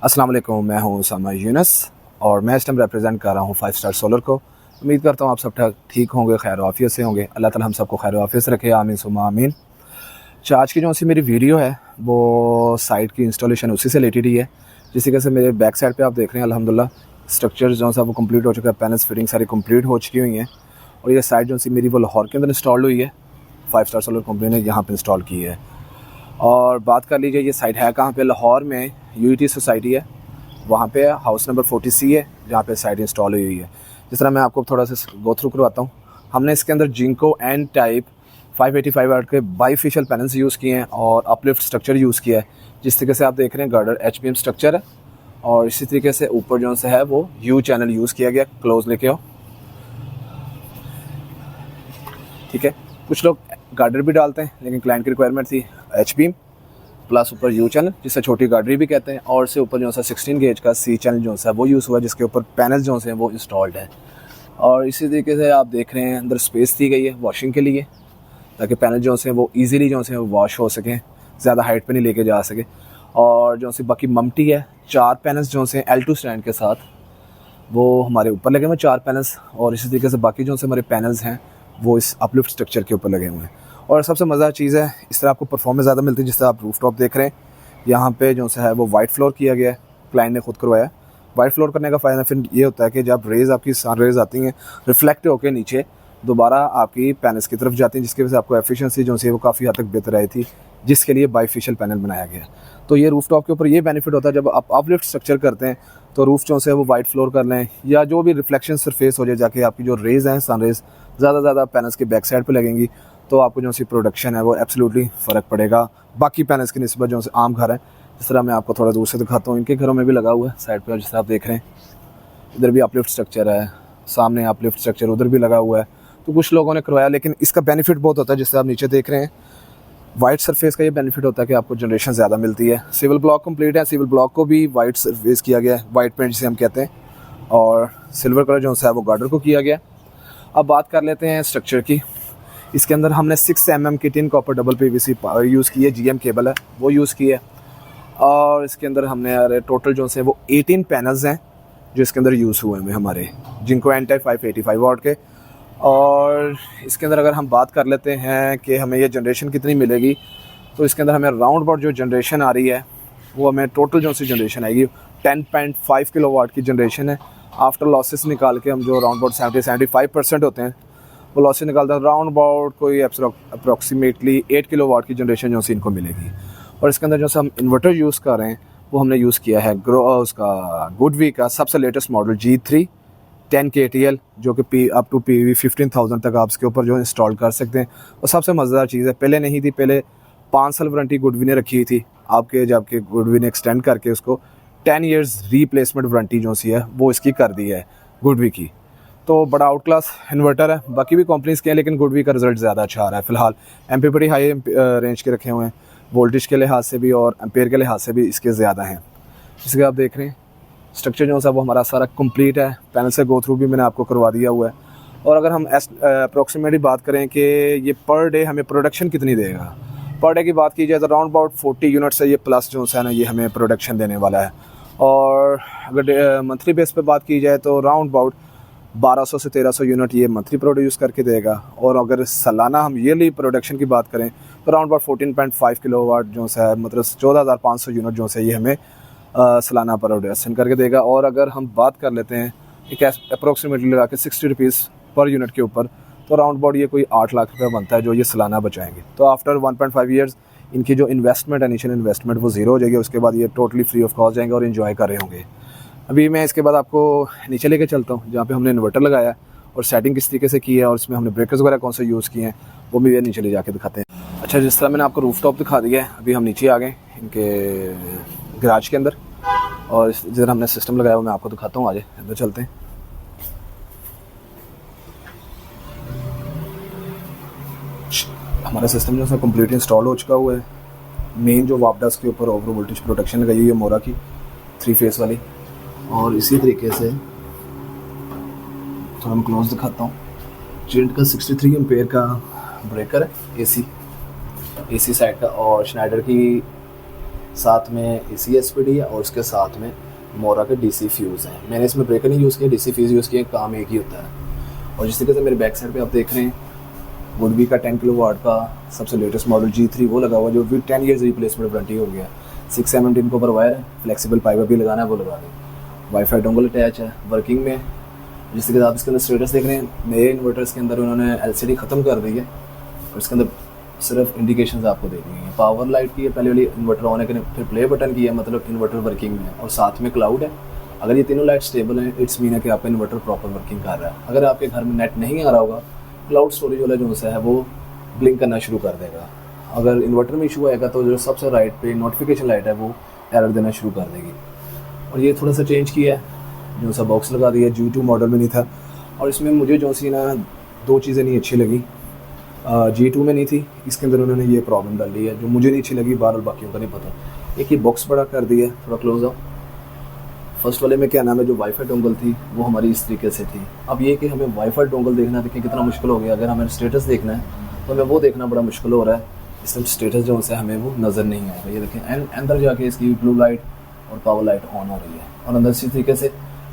अस्सलाम वालेकुम, मैं हूं उसामा यूनुस और मैं इस टाइम रिप्रेजेंट कर रहा हूं 5 स्टार सोलर को। उम्मीद करता हूं आप सब ठीक होंगे, खैर आफियत से होंगे। अल्लाह ताला हम सबको खैर आफियत से रखे, आमीन सुम्मा आमीन। आज की जो सी मेरी वीडियो है वो साइट की इंस्टॉलेशन उसी से रिलेटेड ही है। जिस तरीके से मेरे बैक साइड पे आप देख रहे हैं अल्हम्दुलिल्लाह स्ट्रक्चर जो सा वो कंप्लीट हो चुका है, पैनल्स फिटिंग सारी कंप्लीट हो चुकी हुई हैं। और ये साइट जो सी मेरी वो लाहौर के अंदर इंस्टॉल हुई है, 5 स्टार सोलर कंपनी ने यहाँ पर इंस्टॉल की है। और बात कर लीजिए ये साइट है कहाँ पे, लाहौर में यूईटी सोसाइटी है, वहाँ पे हाउस नंबर 40C है जहाँ पे साइट इंस्टॉल हुई है। जिस तरह मैं आपको थोड़ा सा गो थ्रू करवाता हूँ। हमने इसके अंदर जिंको एन टाइप 585 वाट के बाईफेशियल पैनल्स यूज़ किए हैं और अपलिफ्ट स्ट्रक्चर यूज़ किया है। जिस तरीके से आप देख रहे हैं गर्डर HBM स्ट्रक्चर है और इसी तरीके से ऊपर जो है वो यू चैनल यूज़ किया गया। क्लोज लेके आओ, ठीक है। कुछ लोग गार्डर भी डालते हैं लेकिन क्लाइंट की रिक्वायरमेंट थी HBM प्लस ऊपर यू चैनल जिसे छोटी गार्डरी भी कहते हैं, और से ऊपर जो सा 16 गेज का C चैनल जो है वो यूज़ हुआ जिसके ऊपर पैनल जो हैं वो इंस्टॉल्ड है। और इसी तरीके से आप देख रहे हैं अंदर स्पेस दी गई है वॉशिंग के लिए, ताकि पैनल जो हैं वो ईजिली जो हैं वॉश हो सकें, ज़्यादा हाइट पे नहीं लेके जा सके। और जो सी बाकी ममटी है, 4 पैनल्स जो हैं L2 स्टैंड के साथ वो हमारे ऊपर लगे हुए 4 पैनल्स, और इसी तरीके से बाकी जो से हमारे पैनल्स हैं वो इस अपलिफ्ट स्ट्रक्चर के ऊपर लगे हुए हैं। और सबसे मज़ेदार चीज़ है इस तरह आपको परफॉर्मेंस ज़्यादा मिलती है। जिस तरह आप रूफ टॉप देख रहे हैं यहाँ पे जो है वो वाइट फ्लोर किया गया है, क्लाइंट ने खुद करवाया। वाइट फ्लोर करने का फ़ायदा फिर ये होता है कि जब रेज़ आपकी सन रेज़ आती हैं रिफ्लेक्ट होकर नीचे दोबारा आपकी पैनल्स की तरफ जाती हैं, जिसकी वजह से आपको एफिशिएंसी जो है वो काफ़ी हद तक बेहतर आई थी, जिसके लिए बाईफेशियल पैनल बनाया गया। तो ये रूफ टॉप के ऊपर ये बेनिफिट होता है जब आप अपलिफ्ट स्ट्रक्चर करते हैं तो रूफ जो है वो वाइट फ्लोर कर लें या जो भी रिफ्लेक्शन सरफेस हो जाए, जाके आपकी जो रेज़ हैं सन रेज़ ज़्यादा पैनल्स के बैक साइड पे लगेंगी, तो आपको जो सी प्रोडक्शन है वो एब्सोल्युटली फ़र्क पड़ेगा बाकी पैनल्स की निस्बत जो आम घर है। जिस तरह मैं आपको थोड़ा दूर से दिखाता हूँ, इनके घरों में भी लगा हुआ है साइड पे, जिस तरह आप देख रहे हैं इधर भी अपलिफ्ट स्ट्रक्चर है, सामने अपलिफ्ट स्ट्रक्चर उधर भी लगा हुआ है। तो कुछ लोगों ने करवाया लेकिन इसका बेनिफिट बहुत होता है, जिससे आप नीचे देख रहे हैं वाइट सरफेस का ये बेनिफिट होता है कि आपको जनरेशन ज़्यादा मिलती है। सिविल ब्लॉक कंप्लीट है, सिविल ब्लॉक को भी वाइट सरफेस किया गया है, वाइट पेंट जिसे हम कहते हैं, और सिल्वर कलर जो है वो गार्डर को किया गया। अब बात कर लेते हैं स्ट्रक्चर की। इसके अंदर हमने 6 mm की tin copper double PVC use की है, GM केबल है वो यूज़ की है। और इसके अंदर हमने टोटल जो है वो 18 पैनल्स हैं जो इसके अंदर यूज़ हुए हैं हमारे, जिनको एन टाइप 585 वाट के। और इसके अंदर अगर हम बात कर लेते हैं कि हमें ये जनरेशन कितनी मिलेगी, तो इसके अंदर हमें राउंड अबाउट जो जनरेशन आ रही है वो हमें टोटल जो सी जनरेशन आएगी 10.5 किलोवाट की जनरेशन है। आफ्टर लॉसेस निकाल के हम जो राउंड अबाउट 70-75% होते हैं वो लॉसेस निकालते हैं, राउंड अबाउट कोई अप्रॉक्सीमेटली 8 किलोवाट की जनरेशन जो सी इनको मिलेगी। और इसके अंदर जो हम इन्वर्टर यूज़ कर रहे हैं वो हमने यूज़ किया है उसका गुडवी का सबसे लेटेस्ट मॉडल G3 10 KTL, जो कि अप टू PV 15,000 तक आप इसके ऊपर जो इंस्टॉल कर सकते हैं। और सबसे मज़ेदार चीज़ है, पहले नहीं थी, पहले 5 साल वारंटी गुडवी ने रखी हुई थी, आपके जबकि गुडवी ने एक्सटेंड करके उसको 10 years रीप्लेसमेंट वारंटी जो सी है वो इसकी कर दी है गुडवी की। तो बड़ा आउट क्लास इन्वर्टर है, बाकी भी कंपनीज़ के हैं लेकिन गुडवी का रिजल्ट ज़्यादा अच्छा आ रहा है। फ़िलहाल MP बड़ी हाई रेंज के रखे हुए हैं, वोल्टेज के लिहाज से भी और एम्पेयर के लिहाज से भी इसके ज़्यादा हैं। जिसके आप देख रहे हैं स्ट्रक्चर जो है वो हमारा सारा कंप्लीट है, पैनल से गो थ्रू भी मैंने आपको करवा दिया हुआ है। और अगर हम अप्रॉक्सीमेटली बात करें कि ये पर डे हमें प्रोडक्शन कितनी देगा, पर डे की बात की जाए तो राउंड अबाउट 40 यूनिट से ये प्लस जो है ना ये हमें प्रोडक्शन देने वाला है। और अगर मंथली बेस पे बात की जाए तो राउंड अबाउट 1200 से 1300 यूनिट ये मंथली प्रोड्यूस करके देगा। और अगर सालाना हम ईयरली प्रोडक्शन की बात करें तो राउंड अबाउट 14.5 किलोवाट जो है मतलब 14,500 यूनिट जो है ये हमें सालाना प्रोडक्शन करके देगा। और अगर हम बात कर लेते हैं एक अप्रोक्सीमेटली लगा के 60 रुपीज़ पर यूनिट के ऊपर, तो राउंड अबाउट ये कोई 8 लाख रुपये बनता है जो ये सालाना बचाएंगे। तो आफ्टर 1.5 ईयर्स इनकी जो इन्वेस्टमेंट इनिशियल इन्वेस्टमेंट वो ज़ीरो हो जाएगी, उसके बाद ये टोटली फ्री ऑफ कॉस्ट जाएंगे और इन्जॉय कर रहे होंगे। अभी मैं इसके बाद आपको नीचे लेके चलता हूँ जहाँ पे हमने इन्वर्टर लगाया और सेटिंग किस तरीके से की है और इसमें हमने ब्रेकर्स वगैरह कौन से यूज़ किए हैं वो भी नीचे ले जाके दिखाते हैं। अच्छा, जिस तरह मैंने आपको रूफ टॉप दिखा दिया है, अभी हम नीचे आ गए इनके गराज के अंदर और जिधर हमने सिस्टम लगाया हुआ मैं आपको दिखाता हूँ। आगे अंदर चलते हैं। हमारा सिस्टम जो है कम्प्लीट इंस्टॉल हो चुका हुआ है। मेन जो वापडास के ऊपर ओवर वोल्टेज प्रोटेक्शन लगाई हुई है मोरा की 3 फेस वाली, और इसी तरीके से थोड़ा मैं क्लोज दिखाता हूँ। जेंट का 63 एम्पेयर का ब्रेकर है AC साइड का, और श्नाइडर की साथ में ACSPD है और उसके साथ में मोरा के DC फ्यूज़ हैं। मैंने इसमें ब्रेकर नहीं यूज़ किया, DC फ्यूज़ यूज़ किए, काम एक ही होता है। और जिस तरीके से मेरे बैक साइड पे आप देख रहे हैं वुडबी का 10 किलोवाट का सबसे लेटेस्ट मॉडल G3 वो लगा हुआ, जो भी 10 ईयर्स रिप्लेसमेंट वारंटी हो गया। 6 mm टिन कॉपर वायर है, फ्लेक्सिबल पाइप भी लगाना है वो लगा दें। वाईफाई डोंगल अटैच है, वर्किंग में। जिस तरीके से आप इसके अंदर स्टेटस देख रहे हैं, नए इन्वर्टर्स के अंदर उन्होंने LCD ख़त्म कर दी है और इसके अंदर सिर्फ इंडिकेशंस आपको दे दी हैं। पावर लाइट की है, पहले वाली इन्वर्टर ऑन है, फिर प्ले बटन की है, मतलब इन्वर्टर वर्किंग में है। और साथ में क्लाउड है। अगर ये तीनों लाइट स्टेबल हैं, इट्स मीन है कि आपका इन्वर्टर प्रॉपर वर्किंग कर रहा है। अगर आपके घर में नेट नहीं आ रहा होगा, क्लाउड स्टोरेज वाला जो सा है वो ब्लिंक करना शुरू कर देगा। अगर इन्वर्टर में इशू आएगा तो जो सबसे राइट पे नोटिफिकेशन लाइट है वो एरर देना शुरू कर देगी। और ये थोड़ा सा चेंज किया है, जो सा बॉक्स लगा दिया, G2 मॉडल में नहीं था। और इसमें मुझे जो सी ना 2 चीज़ें नहीं अच्छी लगी, G2 में नहीं थी, इसके अंदर उन्होंने ये प्रॉब्लम डाली है जो मुझे नहीं अच्छी लगी, बार बाकियों का नहीं पता। एक ये बॉक्स बड़ा कर दिया है, थोड़ा क्लोज आओ। फर्स्ट वाले में क्या नाम है, जो वाईफाई डोंगल थी वो हमारी इस तरीके से थी। अब ये कि हमें वाईफाई डोंगल देखना, देखिए कितना मुश्किल हो गया। अगर हमें स्टेटस देखना है तो हमें वो देखना बड़ा मुश्किल हो रहा है। इसमें स्टेटस जो है हमें वो नज़र नहीं आएगा। ये देखें अंदर जाके इसकी ब्लू लाइट और पावर लाइट ऑन हो रही है। और अंदर इसी तरीके से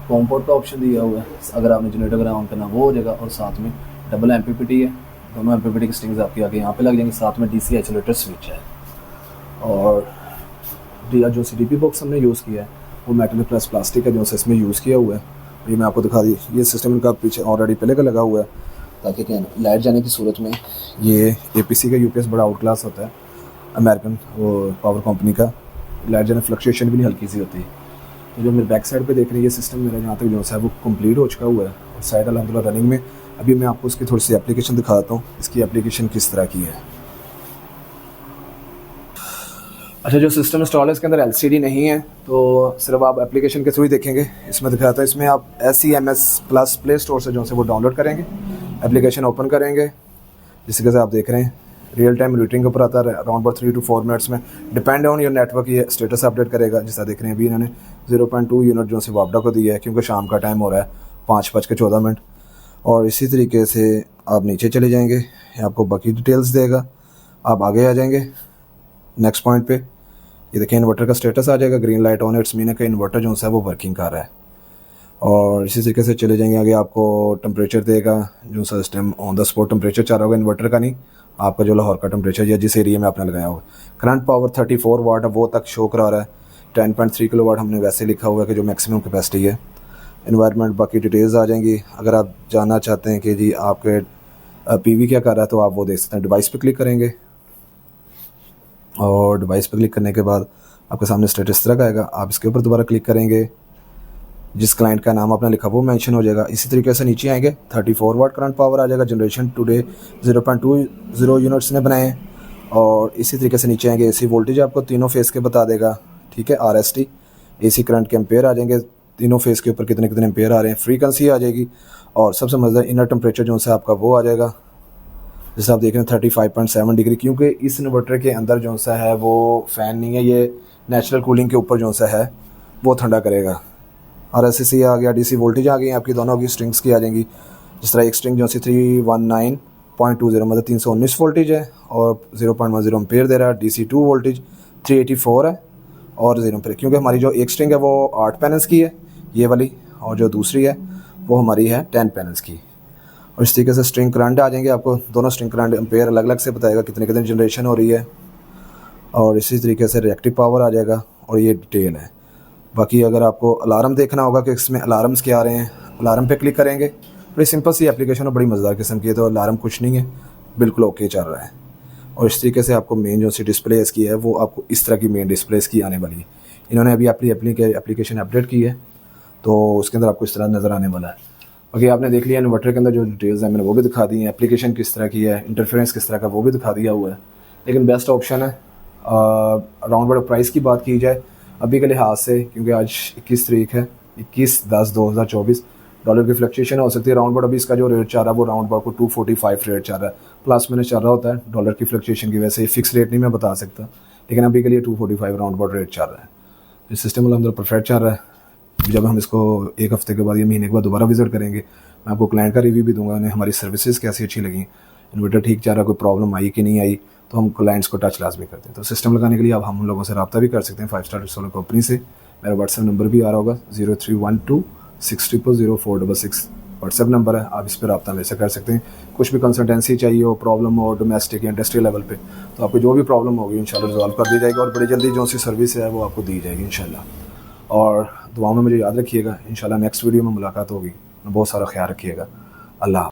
कॉम्पोर्ट का ऑप्शन दिया हुआ है, अगर आपने जनरेटर वगैरह ऑन करना वो हो जाएगा। और साथ में डबल MPPT है, दोनों MPPT की स्ट्रिंग्स आपकी आगे यहाँ पे लग जाएंगी। साथ में DC आइसोलेटर स्विच है। और जो CDP बॉक्स हमने यूज़ किया है वो मेटल प्लस प्लास्टिक का जो है इसमें यूज़ किया हुआ है। ये मैं आपको दिखा दी, ये सिस्टम इनका पीछे ऑलरेडी पहले का लगा हुआ है, ताकि क्या लाइट जाने की सूरत में ये APC का UPS बड़ा आउट क्लास होता है, अमेरिकन वो पावर कंपनी का, लाइट जाने फ्लक्चुएशन भी नहीं हल्की सी होती। तो जो मेरे बैक साइड पे देख रहे हैं ये सिस्टम मेरा जहाँ तक जो है वो कंप्लीट हो चुका हुआ है और साइड अलहमदुलिल्लाह रनिंग में। अभी मैं आपको उसकी थोड़ी सी एप्लीकेशन दिखाता हूँ, इसकी एप्लीकेशन किस तरह की है। अच्छा, जो सिस्टम इंस्टॉल है इसके अंदर LCD नहीं है, तो सिर्फ आप एप्लीकेशन के थ्रू ही देखेंगे। इसमें दिखाता है, इसमें आप SEMS प्लस प्ले स्टोर से जो है वो डाउनलोड करेंगे, एप्लीकेशन ओपन करेंगे। जिस तरह से आप देख रहे हैं रियल टाइम मीटरिंग के ऊपर आता है, अराउंड 3 to 4 मिनट्स में, डिपेंड ऑन योर नेटवर्क ये स्टेटस अपडेट करेगा। जिस तरह देख रहे हैं अभी इन्होंने 0.2 यूनिट जो है वापडा को दिया है, क्योंकि शाम का टाइम हो रहा है 5:14। और इसी तरीके से आप नीचे चले जाएंगे, आपको बाकी डिटेल्स देगा। आप आगे आ जाएंगे नेक्स्ट पॉइंट पे, ये देखिए इन्वर्टर का स्टेटस आ जाएगा, green light on, it's mean है कि इन्वर्टर जो है वो वर्किंग कर रहा है। और इसी तरीके से चले जाएंगे आगे, आपको टेम्परेचर देगा, जो system on the spot temperature चल रहा होगा इन्वर्टर का, नहीं आपका जो लाहौर का टेम्परेचर या जिस एरिया में आपने लगाया होगा। करंट पावर 34 वाट है, वो तक शो करा रहा है। 10.3 किलोवाट हमने वैसे लिखा हुआ है कि जो मैक्सिमम कैपेसिटी है। इन्वायरमेंट बाकी डिटेल्स आ जाएंगी। अगर आप जानना चाहते हैं कि जी आपके PV क्या कर रहा है तो आप वो देख सकते हैं। डिवाइस पे क्लिक करेंगे और डिवाइस पे क्लिक करने के बाद आपके सामने स्टेटस तरह का आएगा। आप इसके ऊपर दोबारा क्लिक करेंगे, जिस क्लाइंट का नाम आपने लिखा वो मेंशन हो जाएगा। इसी तरीके से नीचे आएंगे 34 वाट करंट पावर आ जाएगा। जनरेशन टुडे 0.20 यूनिट्स ने बनाए हैं। और इसी तरीके से नीचे आएंगे AC वोल्टेज आपको तीनों फेस के बता देगा, ठीक है। RST AC करंट के एम्पेयर आ जाएंगे, तीनों फेस के ऊपर कितने कितने एम्पेयर आ रहे हैं। फ्रीक्वेंसी आ जाएगी और सबसे मज़ेदार इनर टेम्परेचर जो है आपका वो आ जाएगा, जैसे आप देख रहे हैं 35.7 डिग्री, क्योंकि इस इन्वर्टर के अंदर जो सा है वो फ़ैन नहीं है, ये नेचुरल कूलिंग के ऊपर जो सा है वो ठंडा करेगा। और SCC आ गया, DC वोल्टेज आ गई, आपकी दोनों की स्ट्रिंग्स की आ जाएंगी। जिस तरह एक स्ट्रिंग जो सी 319.20 मतलब 319 वोल्टेज है और 0.10 एम्पेयर दे रहा है। DC2 वोल्टेज 384 है और 0 एम्पेयर, क्योंकि हमारी जो एक स्ट्रिंग है वो 8 पैनल्स की है ये वाली, और जो दूसरी है वो हमारी है 10 पैनल्स की। और इस तरीके से स्ट्रिंग करंट आ जाएंगे, आपको दोनों स्ट्रिंग करंट एम्पेयर अलग अलग से बताएगा कितने कितने जनरेशन हो रही है। और इसी तरीके से रिएक्टिव पावर आ जाएगा और ये डिटेल है। बाकी अगर आपको अलार्म देखना होगा कि इसमें अलार्म्स क्या आ रहे हैं, अलार्म पे क्लिक करेंगे। बड़ी सिंपल सी एप्लीकेशन है, बड़ी मज़ेदार किस्म की है, तो अलार्म कुछ नहीं है, बिल्कुल ओके चल रहा है। और इस तरीके से आपको मेन जो सी डिस्प्ले इसकी है वो आपको इस तरह की मेन डिस्प्ले इसकी आने वाली है। इन्होंने अभी अपनी एप्लीकेशन अपडेट की है तो उसके अंदर आपको इस तरह नज़र आने वाला है। बाकी आपने देख लिया इन्वर्टर के अंदर जो डिटेल्स हैं मैंने वो भी दिखा दी हैं, एप्लीकेशन किस तरह की है, इंटरफेरेंस किस तरह का वो भी दिखा दिया हुआ है। लेकिन बेस्ट ऑप्शन है अराउंड बड़ा प्राइस की बात की जाए अभी के लिहाज से, क्योंकि आज 21 तारीख है, 21/10/2024, डॉलर की फ्लक्चुएशन हो सकती है। राउंड अभी इसका जो रेट चल रहा है वो राउंड को 245 रेट चल रहा है, प्लस माइनस चल रहा होता है डॉलर की फ्लक्चुएशन की वजह से। फिक्स रेट नहीं मैं बता सकता, लेकिन अभी के लिए 245 राउंड रेट चल रहा है। इस सिस्टम अलहमदुलिल्लाह परफेक्ट चल रहा है। जब हम इसको एक हफ्ते के बाद या महीने के बाद दोबारा विजिट करेंगे, मैं आपको क्लाइंट का रिव्यू भी दूंगा, उन्हें हमारी सर्विसेज कैसी अच्छी लगी। इन्वर्टर ठीक जा रहा, कोई प्रॉब्लम आई कि नहीं आई, तो हम क्लाइंट्स को टच लाजमी करते हैं। तो सिस्टम लगाने के लिए अब हम उन लोगों से रब्ता भी कर सकते हैं 5 स्टार सोलर कंपनी से। मेरा व्हाट्सएप नंबर भी आ रहा होगा 031260000466 व्हाट्सएप नंबर है, आप इस पर रब्ता मेरे से कर सकते हैं। कुछ भी कंसल्टेंसी चाहिए हो, प्रॉब्लम हो डोमेस्टिक या इंडस्ट्रियल लेवल पे, तो आपको जो भी प्रॉब्लम होगी इंशाल्लाह रिजॉल्व कर दी जाएगी और बड़ी जल्दी जो सी सर्विस है वो आपको दी जाएगी इंशाल्लाह। और दुआओं में मुझे याद रखिएगा, इंशाल्लाह नेक्स्ट वीडियो में मुलाकात होगी। बहुत सारा ख्याल रखिएगा। अल्लाह।